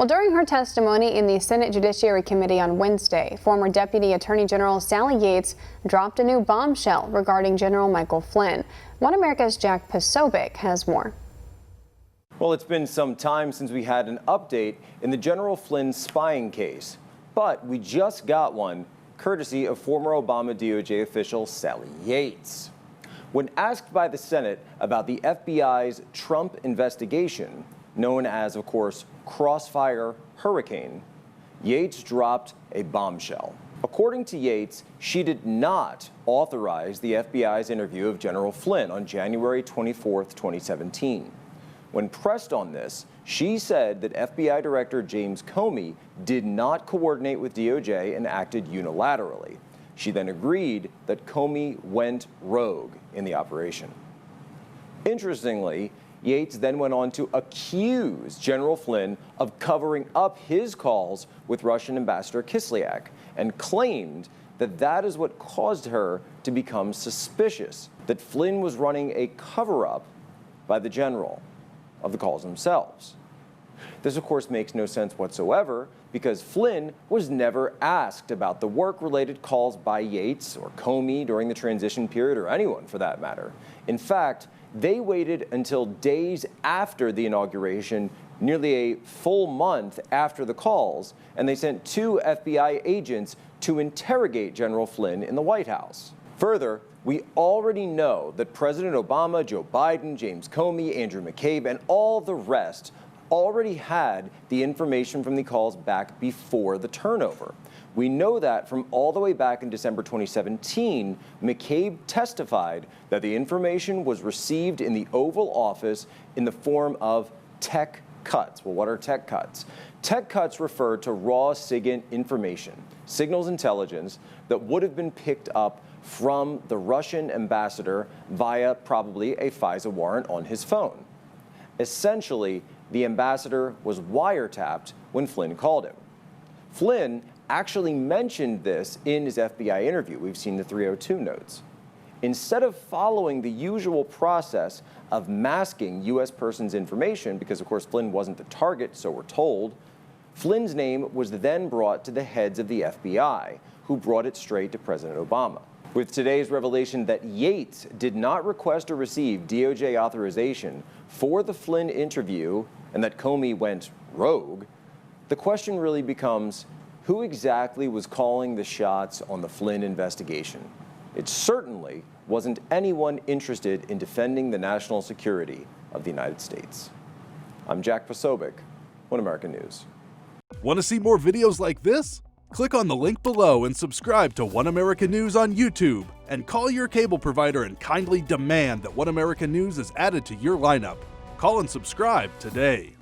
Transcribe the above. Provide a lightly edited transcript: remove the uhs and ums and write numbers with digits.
Well, during her testimony in the Senate Judiciary Committee on Wednesday, former Deputy Attorney General Sally Yates dropped a new bombshell regarding General Michael Flynn. One America's Jack Posobiec has more. Well, it's been some time since we had an update in the General Flynn spying case, but we just got one courtesy of former Obama DOJ official Sally Yates. When asked by the Senate about the FBI's Trump investigation, known as, of course, Crossfire Hurricane, Yates dropped a bombshell. According to Yates, she did not authorize the FBI's interview of General Flynn on January 24, 2017. When pressed on this, she said that FBI Director James Comey did not coordinate with DOJ and acted unilaterally. She then agreed that Comey went rogue in the operation. Interestingly, Yates then went on to accuse General Flynn of covering up his calls with Russian Ambassador Kislyak and claimed that that is what caused her to become suspicious, that Flynn was running a cover-up by the general of the calls themselves. This, of course, makes no sense whatsoever because Flynn was never asked about the work-related calls by Yates or Comey during the transition period, or anyone for that matter. In fact, they waited until days after the inauguration, nearly a full month after the calls, and they sent 2 FBI agents to interrogate General Flynn in the White House. Further, we already know that President Obama, Joe Biden, James Comey, Andrew McCabe, and all the rest already had the information from the calls back before the turnover. We know that from all the way back in December 2017, McCabe testified that the information was received in the Oval Office in the form of tech cuts. Well, what are tech cuts? Tech cuts refer to raw SIGINT information, signals intelligence, that would have been picked up from the Russian ambassador via probably a FISA warrant on his phone. Essentially, the ambassador was wiretapped when Flynn called him. Flynn actually mentioned this in his FBI interview. We've seen the 302 notes. Instead of following the usual process of masking U.S. persons' information, because of course Flynn wasn't the target, so we're told, Flynn's name was then brought to the heads of the FBI, who brought it straight to President Obama. With today's revelation that Yates did not request or receive DOJ authorization for the Flynn interview and that Comey went rogue, the question really becomes, who exactly was calling the shots on the Flynn investigation? It certainly wasn't anyone interested in defending the national security of the United States. I'm Jack Posobiec, One American News. Want to see more videos like this? Click on the link below and subscribe to One American News on YouTube, and call your cable provider and kindly demand that One American News is added to your lineup. Call and subscribe today.